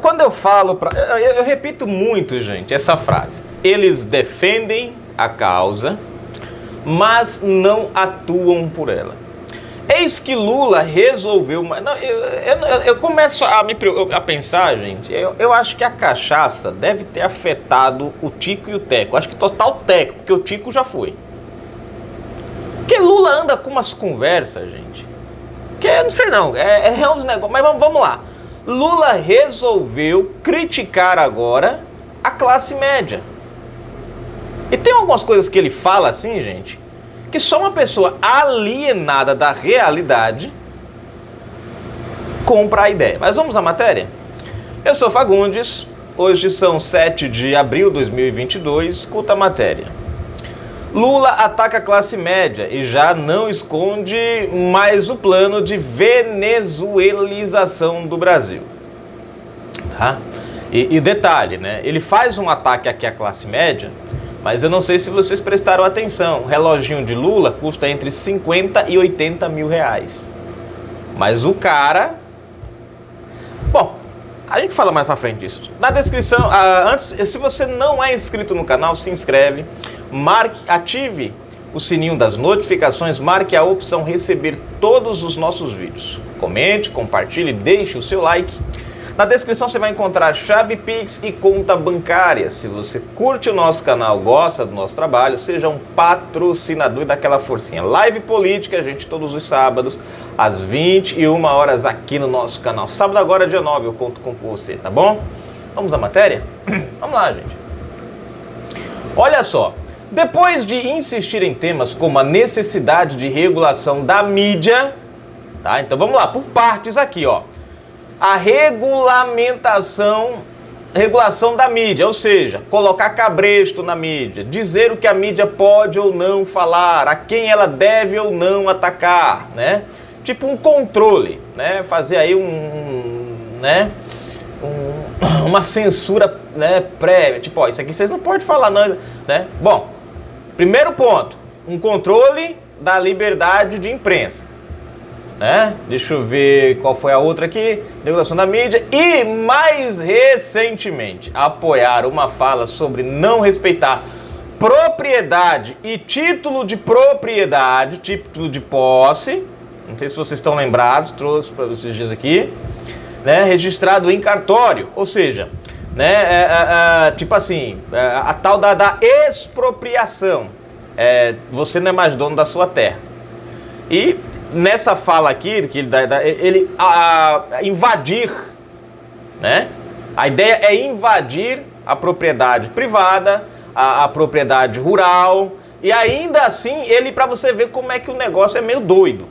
Quando eu falo, eu repito muito, gente, essa frase. Eles defendem a causa, mas não atuam por ela. Eis que Lula resolveu... Não, eu começo a pensar, gente, eu acho que a cachaça deve ter afetado o Tico e o Teco. Acho que total Teco, porque o Tico já foi. Porque Lula anda com umas conversas, gente, que eu não sei não, é uns negócios, mas vamos lá. Lula resolveu criticar agora a classe média. E tem algumas coisas que ele fala assim, gente, que só uma pessoa alienada da realidade compra a ideia. Mas vamos à matéria? Eu sou Fagundes, hoje são 7 de abril de 2022, escuta a matéria. Lula ataca a classe média e já não esconde mais o plano de venezuelização do Brasil. Tá? E detalhe, né? Ele faz um ataque aqui à classe média, mas eu não sei se vocês prestaram atenção. O reloginho de Lula custa entre 50 e 80 mil reais. Mas o cara... Bom, a gente fala mais pra frente disso. Na descrição, antes, se você não é inscrito no canal, se inscreve. Ative o sininho das notificações, marque a opção receber todos os nossos vídeos. Comente, compartilhe, deixe o seu like. Na descrição você vai encontrar chave Pix e conta bancária. Se você curte o nosso canal, gosta do nosso trabalho, seja um patrocinador e dá aquela forcinha. Live política, gente, todos os sábados, às 21 horas aqui no nosso canal. Sábado agora, dia 9, eu conto com você, tá bom? Vamos à matéria? Vamos lá, gente. Olha só. Depois de insistir em temas como a necessidade de regulação da mídia, tá? Então vamos lá, por partes aqui, ó. A regulação da mídia, ou seja, colocar cabresto na mídia, dizer o que a mídia pode ou não falar, a quem ela deve ou não atacar, né? Tipo um controle, né? Fazer aí uma censura, né, prévia, tipo, ó, isso aqui vocês não podem falar, não, né? Bom, primeiro ponto, um controle da liberdade de imprensa, né? Deixa eu ver qual foi a outra aqui, regulação da mídia e, mais recentemente, apoiar uma fala sobre não respeitar propriedade e título de propriedade, título de posse, não sei se vocês estão lembrados, trouxe para vocês dias aqui, né, registrado em cartório, ou seja, né, tipo assim, a tal da expropriação, você não é mais dono da sua terra. E nessa fala aqui, que ele invadir, né, a ideia é invadir a propriedade privada, a propriedade rural, e ainda assim, para você ver como é que o negócio é meio doido,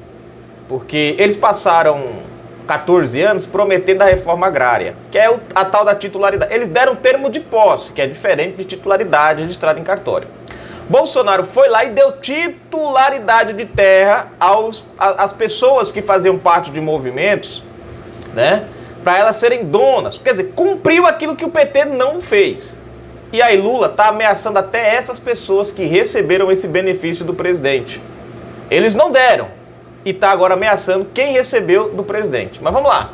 porque eles passaram 14 anos prometendo a reforma agrária, que é a tal da titularidade. Eles deram termo de posse, que é diferente de titularidade registrada em cartório. Bolsonaro foi lá e deu titularidade de terra às pessoas que faziam parte de movimentos, né, para elas serem donas. Quer dizer, cumpriu aquilo que o PT não fez. E aí Lula está ameaçando até essas pessoas que receberam esse benefício do presidente. Eles não deram. E está agora ameaçando quem recebeu do presidente. Mas vamos lá.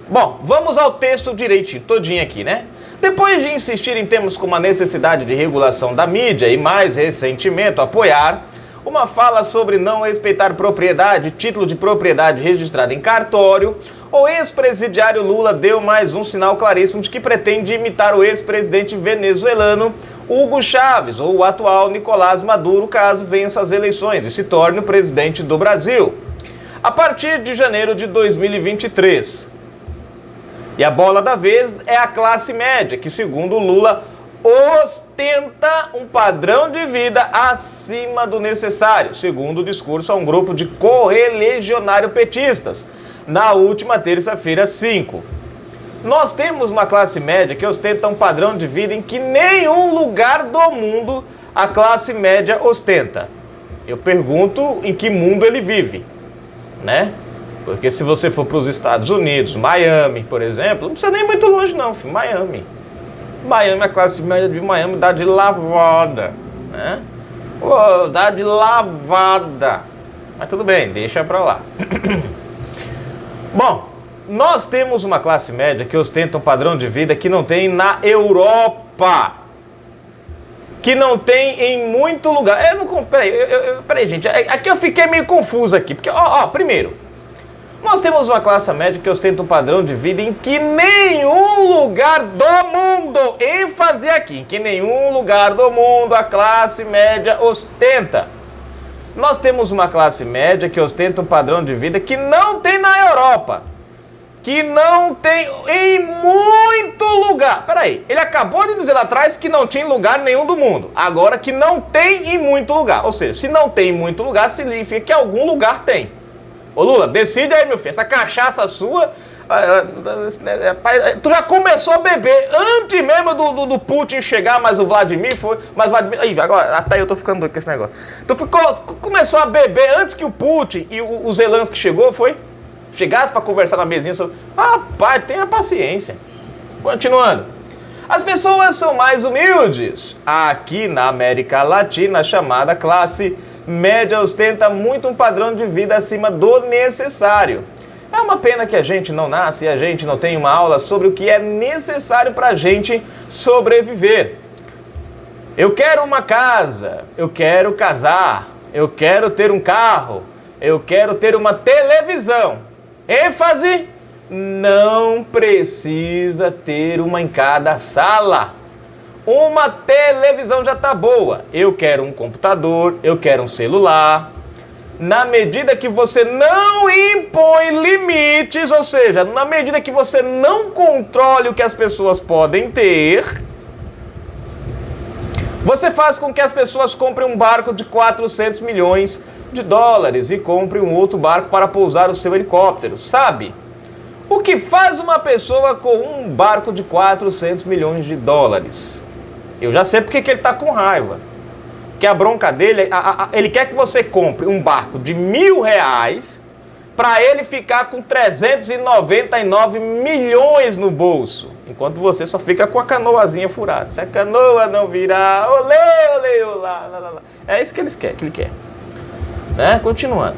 Bom, vamos ao texto direitinho, todinho aqui, né? Depois de insistir em temas como a necessidade de regulação da mídia e, mais recentemente, apoiar uma fala sobre não respeitar propriedade, título de propriedade registrado em cartório, o ex-presidiário Lula deu mais um sinal claríssimo de que pretende imitar o ex-presidente venezuelano Hugo Chávez, ou o atual Nicolás Maduro, caso vença as eleições e se torne o presidente do Brasil, a partir de janeiro de 2023. E a bola da vez é a classe média, que, segundo Lula, ostenta um padrão de vida acima do necessário, segundo o discurso a um grupo de correligionários petistas, na última terça-feira, 5. Nós temos uma classe média que ostenta um padrão de vida em que nenhum lugar do mundo a classe média ostenta. Eu pergunto em que mundo ele vive, né? Porque se você for para os Estados Unidos, Miami, por exemplo, não precisa nem muito longe não, filho, Miami, a classe média de Miami dá de lavada, né? Dá de lavada. Mas tudo bem, deixa pra lá. Bom, Nós temos uma classe média que ostenta um padrão de vida que não tem na Europa. Que não tem em muito lugar. Eu não... Peraí, gente. Aqui eu fiquei meio confuso aqui. Porque, primeiro, nós temos uma classe média que ostenta um padrão de vida em que nenhum lugar do mundo, ênfase aqui, em que nenhum lugar do mundo a classe média ostenta. Nós temos uma classe média que ostenta um padrão de vida que não tem na Europa. Que não tem em muito lugar. Peraí, ele acabou de dizer lá atrás que não tinha em lugar nenhum do mundo. Agora que não tem em muito lugar. Ou seja, se não tem em muito lugar, significa que algum lugar tem. Ô Lula, decide aí, meu filho. Essa cachaça sua... Tu já começou a beber antes mesmo do Putin chegar, mas o Vladimir foi... Mas Vladimir... Aí, agora, até eu tô ficando doido com esse negócio. Tu começou a beber antes que o Putin e o Zelensky chegou, foi? Chegasse para conversar na mesinha sobre... Rapaz, tenha paciência. Continuando. As pessoas são mais humildes. Aqui na América Latina, a chamada classe média ostenta muito um padrão de vida acima do necessário. É uma pena que a gente não nasce e a gente não tem uma aula sobre o que é necessário para a gente sobreviver. Eu quero uma casa, eu quero casar, eu quero ter um carro, eu quero ter uma televisão. ênfase, não precisa ter uma em cada sala. Uma televisão já tá boa. Eu quero um computador, eu quero um celular. Na medida que você não impõe limites, ou seja, na medida que você não controle o que as pessoas podem ter, você faz com que as pessoas comprem um barco de 400 milhões de dólares e comprem um outro barco para pousar o seu helicóptero, sabe? O que faz uma pessoa com um barco de 400 milhões de dólares? Eu já sei porque que ele está com raiva. Que a bronca dele, ele quer que você compre um barco de R$1.000 para ele ficar com 399 milhões no bolso, enquanto você só fica com a canoazinha furada. Se a canoa não virar, olê, olê, olá, lá, lá, lá. É isso que ele quer. Né? Continuando.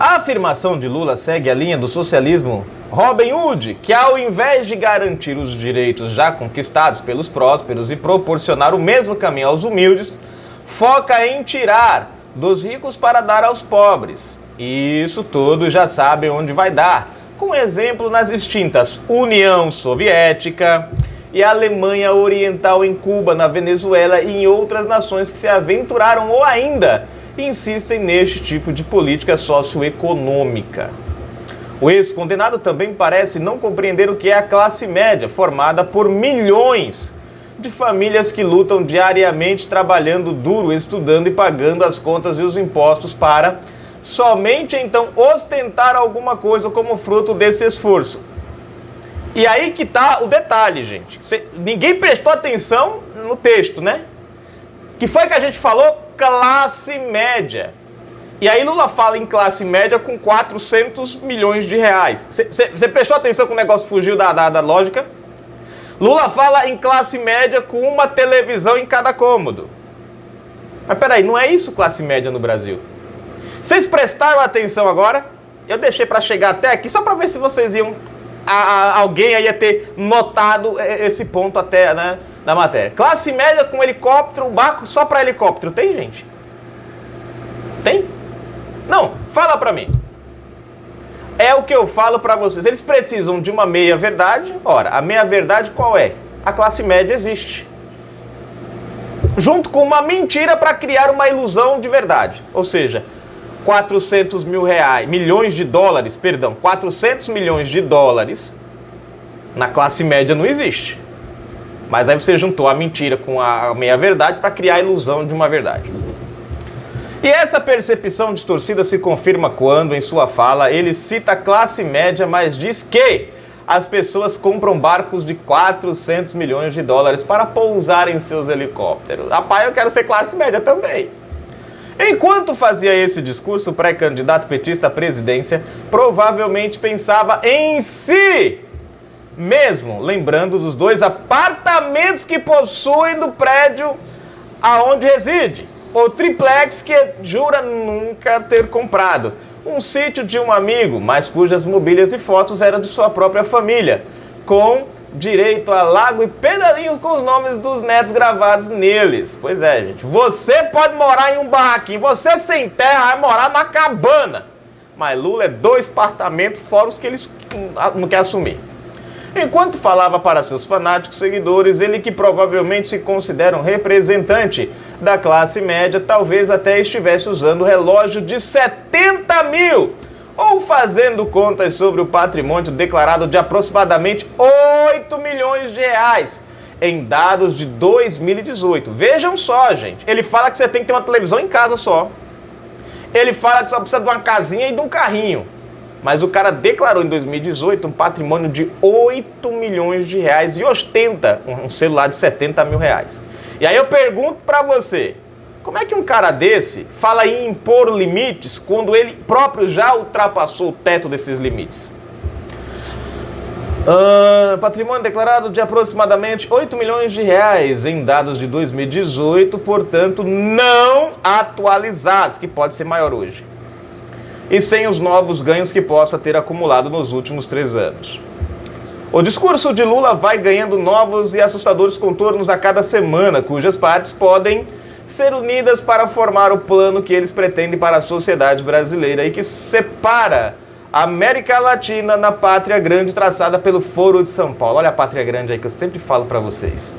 A afirmação de Lula segue a linha do socialismo Robin Hood, que ao invés de garantir os direitos já conquistados pelos prósperos e proporcionar o mesmo caminho aos humildes, foca em tirar dos ricos para dar aos pobres. Isso todos já sabem onde vai dar, com exemplo nas extintas União Soviética e Alemanha Oriental em Cuba, na Venezuela e em outras nações que se aventuraram ou ainda insistem neste tipo de política socioeconômica. O ex-condenado também parece não compreender o que é a classe média, formada por milhões de famílias que lutam diariamente, trabalhando duro, estudando e pagando as contas e os impostos para somente então ostentar alguma coisa como fruto desse esforço. E aí que tá o detalhe, gente. Ninguém prestou atenção no texto, né? Que foi que a gente falou? Classe média. E aí Lula fala em classe média com 400 milhões de reais. Você prestou atenção que o negócio fugiu da lógica? Lula fala em classe média com uma televisão em cada cômodo. Mas peraí, não é isso classe média no Brasil? Vocês prestaram atenção agora? Eu deixei para chegar até aqui só para ver se vocês iam... alguém aí ia ter notado esse ponto até, né, na matéria. Classe média com helicóptero, barco só para helicóptero. Tem, gente? Tem? Não, fala pra mim. É o que eu falo pra vocês. Eles precisam de uma meia-verdade. Ora, a meia-verdade qual é? A classe média existe. Junto com uma mentira para criar uma ilusão de verdade. Ou seja, 400 milhões de dólares, 400 milhões de dólares na classe média não existe. Mas aí você juntou a mentira com a meia-verdade para criar a ilusão de uma verdade. E essa percepção distorcida se confirma quando, em sua fala, ele cita a classe média, mas diz que as pessoas compram barcos de 400 milhões de dólares para pousar em seus helicópteros. Rapaz, eu quero ser classe média também. Enquanto fazia esse discurso, o pré-candidato petista à presidência provavelmente pensava em si mesmo, lembrando dos 2 apartamentos que possui no prédio aonde reside. O triplex que jura nunca ter comprado. um sítio de um amigo, mas cujas mobílias e fotos eram de sua própria família, com direito a lago e pedalinhos com os nomes dos netos gravados neles. Pois é, gente, você pode morar em um barraquinho, você sem terra vai morar numa cabana, mas Lula é 2 apartamentos fora os que eles não querem assumir. Enquanto falava para seus fanáticos seguidores, ele, que provavelmente se considera um representante da classe média, talvez até estivesse usando relógio de 70 mil, ou fazendo contas sobre o patrimônio declarado de aproximadamente 8 milhões de reais em dados de 2018. Vejam só, gente, ele fala que você tem que ter uma televisão em casa só. Ele fala que só precisa de uma casinha e de um carrinho. Mas o cara declarou em 2018 um patrimônio de 8 milhões de reais e ostenta um celular de 70 mil reais. E aí eu pergunto pra você, como é que um cara desse fala em impor limites quando ele próprio já ultrapassou o teto desses limites? Patrimônio declarado de aproximadamente 8 milhões de reais em dados de 2018, portanto não atualizados, que pode ser maior hoje, e sem os novos ganhos que possa ter acumulado nos últimos 3 anos. O discurso de Lula vai ganhando novos e assustadores contornos a cada semana, cujas partes podem ser unidas para formar o plano que eles pretendem para a sociedade brasileira e que separa a América Latina na pátria grande traçada pelo Foro de São Paulo. Olha a pátria grande aí que eu sempre falo para vocês.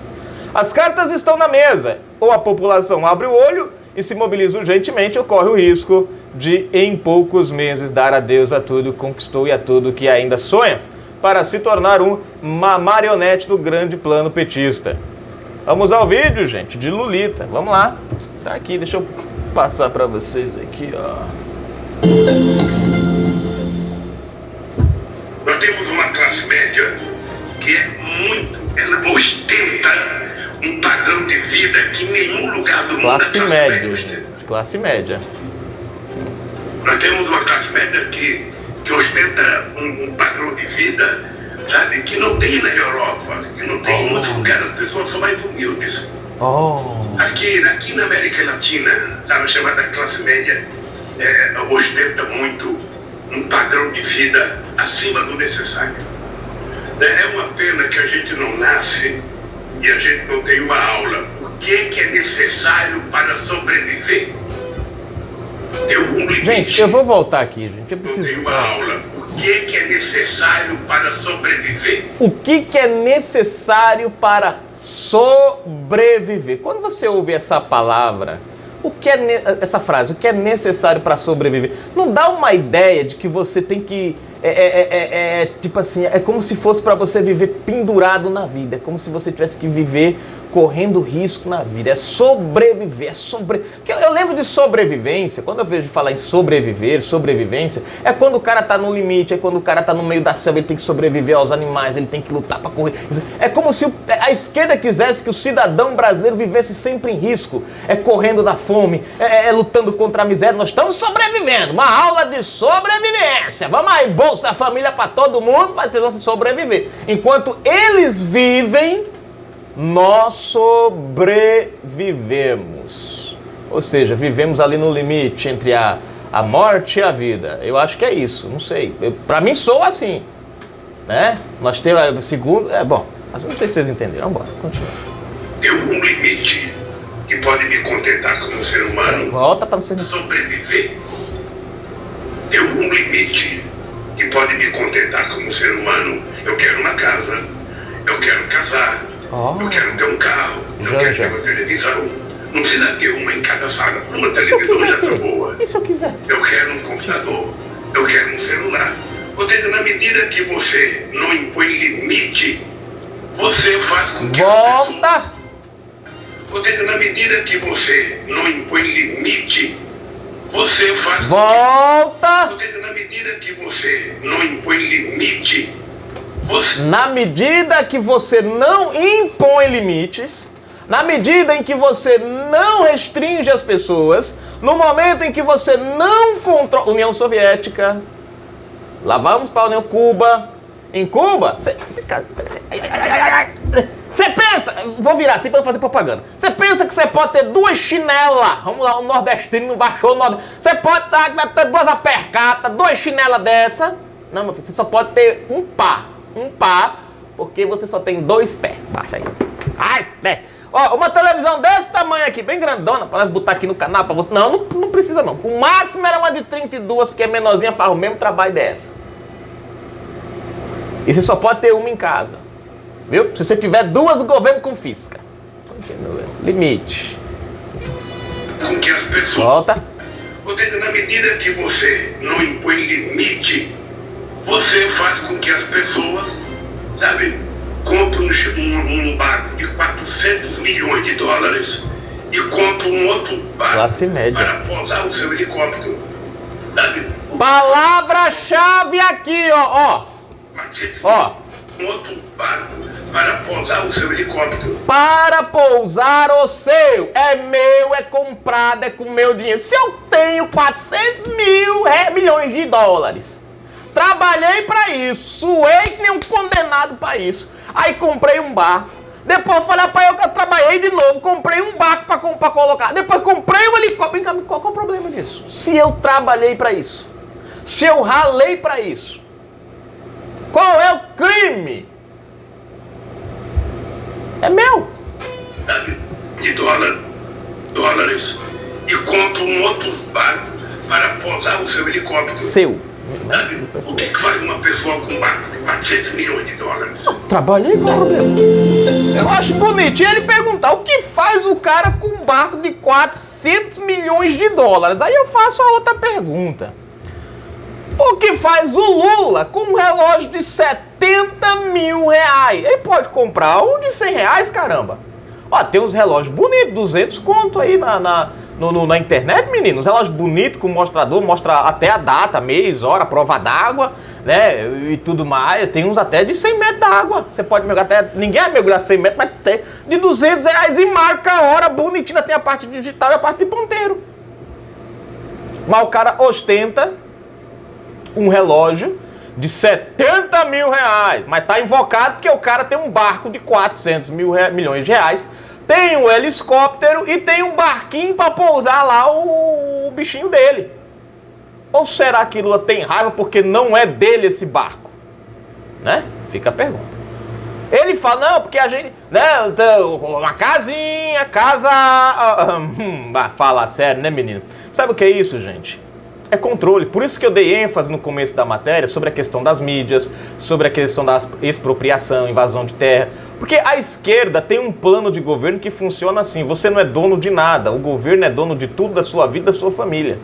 As cartas estão na mesa, ou a população abre o olho e se mobiliza urgentemente, ou corre o risco de, em poucos meses, dar adeus a tudo que conquistou e a tudo que ainda sonha, para se tornar uma marionete do grande plano petista. Vamos ao vídeo, gente, de Lulita. Vamos lá. Tá aqui, deixa eu passar para vocês aqui, ó. Nós temos uma classe média que ela ostenta um padrão de vida que em nenhum lugar do mundo classe média, gente. Classe média. Nós temos uma classe média que ostenta um padrão de vida, sabe, que não tem na Europa, que não tem em muitos lugares. As pessoas são mais humildes. Aqui na América Latina, a chamada classe média ostenta muito um padrão de vida acima do necessário. É uma pena que a gente não nasce e a gente não tem uma aula. O que é necessário para sobreviver? Tem um limite. Gente, eu vou voltar aqui, gente. Eu preciso... Não tem uma aula. O que é necessário para sobreviver? O que é necessário para sobreviver? Quando você ouve essa palavra, essa frase, o que é necessário para sobreviver, não dá uma ideia de que você tem que... tipo assim, é como se fosse para você viver pendurado na vida, é como se você tivesse que viver correndo risco na vida, é sobreviver, Eu lembro de sobrevivência, quando eu vejo falar em sobreviver, sobrevivência, é quando o cara tá no limite, é quando o cara tá no meio da selva, ele tem que sobreviver aos animais, ele tem que lutar para correr, é como se a esquerda quisesse que o cidadão brasileiro vivesse sempre em risco, correndo da fome, lutando contra a miséria. Nós estamos sobrevivendo, uma aula de sobrevivência, vamos aí, Bolsa da Família para todo mundo, mas vocês vão sobreviver. Enquanto eles vivem, nós sobrevivemos. Ou seja, vivemos ali no limite entre a morte e a vida. Eu acho que é isso, não sei. Para mim sou assim, né? Nós temos segundo, bom, mas não sei se vocês entenderam. Vamos embora, continua. Tem um limite que pode me contentar como ser humano. Volta para você sobreviver. Tem um limite que pode me contentar como ser humano. Eu quero uma casa, eu quero casar, eu quero ter um carro, eu quero ter uma televisão. Não precisa ter uma em cada sala, uma televisão já tá boa. E se eu quiser? Eu quero um computador, eu quero um celular. Porque na medida que você não impõe limite, você faz com que as pessoas... Porque na medida que você não impõe limite, você faz... Volta! Porque na medida que você não impõe limite, Na medida que você não impõe limites, na medida em que você não restringe as pessoas, no momento em que você não controla... União Soviética, lá vamos para a União Cuba. Em Cuba, você pensa pensa, vou virar assim pra fazer propaganda. Você pensa que você pode ter 2 chinelas? Vamos lá, o nordestino não baixou o nordestino. Você pode ter 2 apercatas, 2 chinelas dessa. Não, meu filho, você só pode ter um par, porque você só tem 2 pés. Baixa aí. Ai, desce. Ó, uma televisão desse tamanho aqui, bem grandona, pra nós botar aqui no canal pra você. Não precisa não. O máximo era uma de 32, porque a menorzinha faz o mesmo trabalho dessa. E você só pode ter uma em casa. Viu? Se você tiver 2, o governo confisca. Limite. Com que as pessoas... Volta. Na medida que você não impõe limite, você faz com que as pessoas, sabe, comprem um barco de 400 milhões de dólares e comprem um outro barco Classe média. para pousar o seu helicóptero. Sabe? Palavra-chave aqui, ó. Um outro barco para pousar o seu helicóptero. Para pousar o seu. É meu, é comprado, é com meu dinheiro. Se eu tenho 400 milhões de dólares, trabalhei pra isso, suei que nem um condenado pra isso. Aí comprei um barco. Depois eu falei, rapaz, eu trabalhei de novo, comprei um barco pra colocar. Depois comprei um helicóptero. Qual é o problema disso? Se eu trabalhei pra isso, se eu ralei pra isso, qual é o crime? É meu. De dólares e compra um outro barco para pousar o seu helicóptero. Seu. Sabe? O que faz uma pessoa com um barco de 400 milhões de dólares? Trabalhei, qual é o problema? Eu acho bonitinho ele perguntar o que faz o cara com um barco de 400 milhões de dólares. Aí eu faço a outra pergunta. O que faz o Lula com um relógio de 70 mil reais? Ele pode comprar um de 100 reais, caramba. Ó, tem uns relógios bonitos, 200 conto aí na internet, menino. Uns relógios bonitos com mostrador, mostra até a data, mês, hora, prova d'água, né? E tudo mais. Tem uns até de 100 metros d'água. Você pode mergulhar até... Ninguém vai mergulhar 100 metros, mas tem de 200 reais e marca a hora bonitinha. Tem a parte digital e a parte de ponteiro. Mas o cara ostenta um relógio de 70 mil reais, mas tá invocado porque o cara tem um barco de 400 milhões de reais, tem um helicóptero e tem um barquinho para pousar lá o bichinho dele. Ou será que Lula tem raiva porque não é dele esse barco? Né? Fica a pergunta. Ele fala, não, porque a gente, né, uma casinha, fala sério, né, menino? Sabe o que é isso, gente? É controle. Por isso que eu dei ênfase no começo da matéria sobre a questão das mídias, sobre a questão da expropriação, invasão de terra. Porque a esquerda tem um plano de governo que funciona assim. Você não é dono de nada. O governo é dono de tudo, da sua vida, da sua família.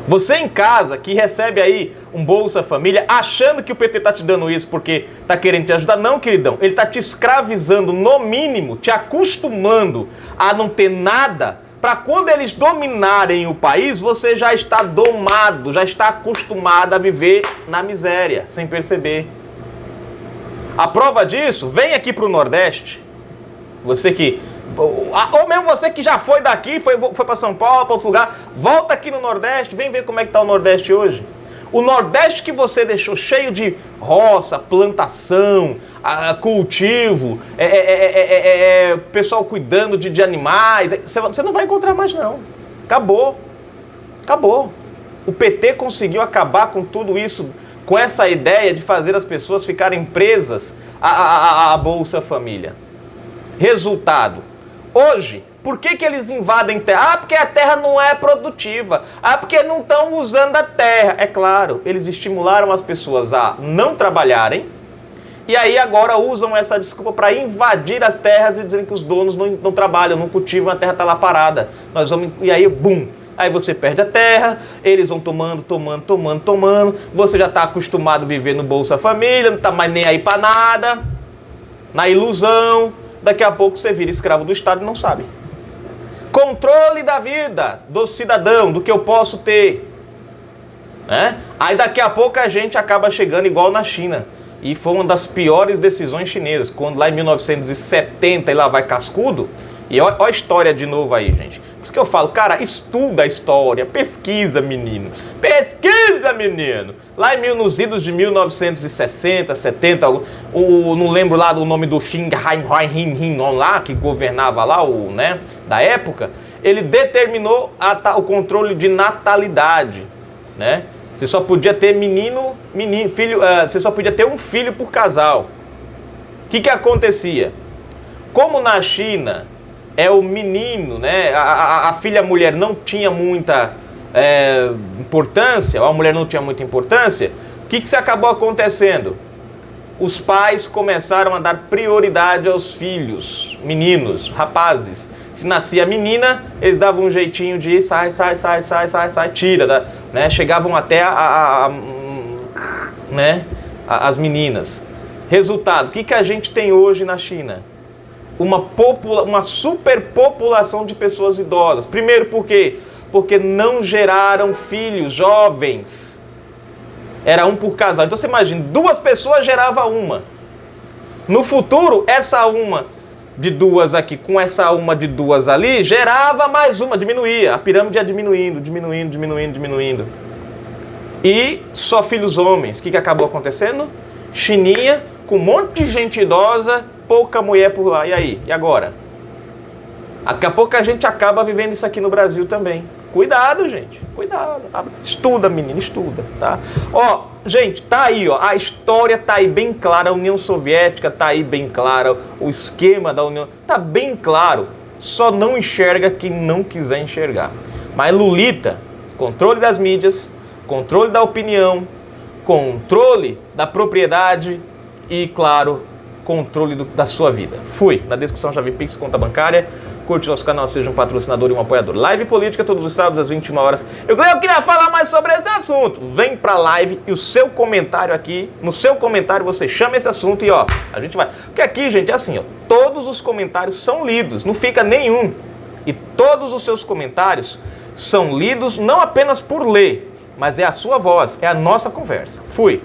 Você em casa, que recebe aí um Bolsa Família, achando que o PT tá te dando isso porque tá querendo te ajudar. Não, queridão. Ele tá te escravizando, no mínimo, te acostumando a não ter nada, para quando eles dominarem o país, você já está domado, já está acostumado a viver na miséria, sem perceber. A prova disso, vem aqui para o Nordeste, você que... Ou mesmo você que já foi daqui, foi para São Paulo, para outro lugar, volta aqui no Nordeste, vem ver como é que está o Nordeste hoje. O Nordeste que você deixou cheio de roça, plantação, cultivo, pessoal cuidando de animais, você não vai encontrar mais não. Acabou. Acabou. O PT conseguiu acabar com tudo isso, com essa ideia de fazer as pessoas ficarem presas à Bolsa Família. Resultado. Hoje, por que eles invadem terra? Porque a terra não é produtiva. Porque não estão usando a terra. É claro, eles estimularam as pessoas a não trabalharem e aí agora usam essa desculpa para invadir as terras e dizerem que os donos não trabalham, não cultivam, a terra está lá parada. E aí, bum! Aí você perde a terra, eles vão tomando, você já está acostumado a viver no Bolsa Família, não está mais nem aí para nada, na ilusão, daqui a pouco você vira escravo do Estado e não sabe. Controle da vida do cidadão, do que eu posso ter. Né? Aí daqui a pouco a gente acaba chegando igual na China. E foi uma das piores decisões chinesas. Quando lá em 1970 e lá vai cascudo. E olha a história de novo aí, gente. Por isso que eu falo, cara, estuda a história, pesquisa, menino. Pesquisa, menino. Lá nos idos de 1960, 70, não lembro lá do nome do Xing Hai lá, que governava lá, da época, ele determinou o controle de natalidade, né? Você só podia ter filho, você só podia ter um filho por casal. O que acontecia? Como na China é o menino, né? A filha mulher não tinha muita importância, ou a mulher não tinha muita importância, o que se acabou acontecendo? Os pais começaram a dar prioridade aos filhos, meninos, rapazes. Se nascia menina, eles davam um jeitinho de sai, tira, né? Chegavam até as meninas. Resultado, o que a gente tem hoje na China? Uma superpopulação de pessoas idosas. Primeiro, por quê? Porque não geraram filhos jovens. Era um por casal. Então você imagina, 2 pessoas gerava uma. No futuro, essa uma de 2 aqui com essa uma de 2 ali, gerava mais uma, diminuía. A pirâmide ia diminuindo. E só filhos homens. O que acabou acontecendo? Chininha, com um monte de gente idosa, pouca mulher por lá. E aí? E agora? Daqui a pouco a gente acaba vivendo isso aqui no Brasil também. Cuidado, gente. Cuidado. Estuda, menino, estuda, tá? Ó, gente, tá aí, ó. A história tá aí bem clara. A União Soviética tá aí bem clara. O esquema da União tá bem claro. Só não enxerga quem não quiser enxergar. Mas Lulita, controle das mídias, controle da opinião, controle da propriedade e, claro, controle da sua vida. Fui. Na descrição já vi Pix, conta bancária. Curte nosso canal, seja um patrocinador e um apoiador. Live política todos os sábados às 21 horas. Eu queria falar mais sobre esse assunto. Vem pra live e o seu comentário aqui, no seu comentário você chama esse assunto e ó, a gente vai. Porque aqui, gente, é assim, ó, todos os comentários são lidos, não fica nenhum. E todos os seus comentários são lidos não apenas por ler, mas é a sua voz, é a nossa conversa. Fui.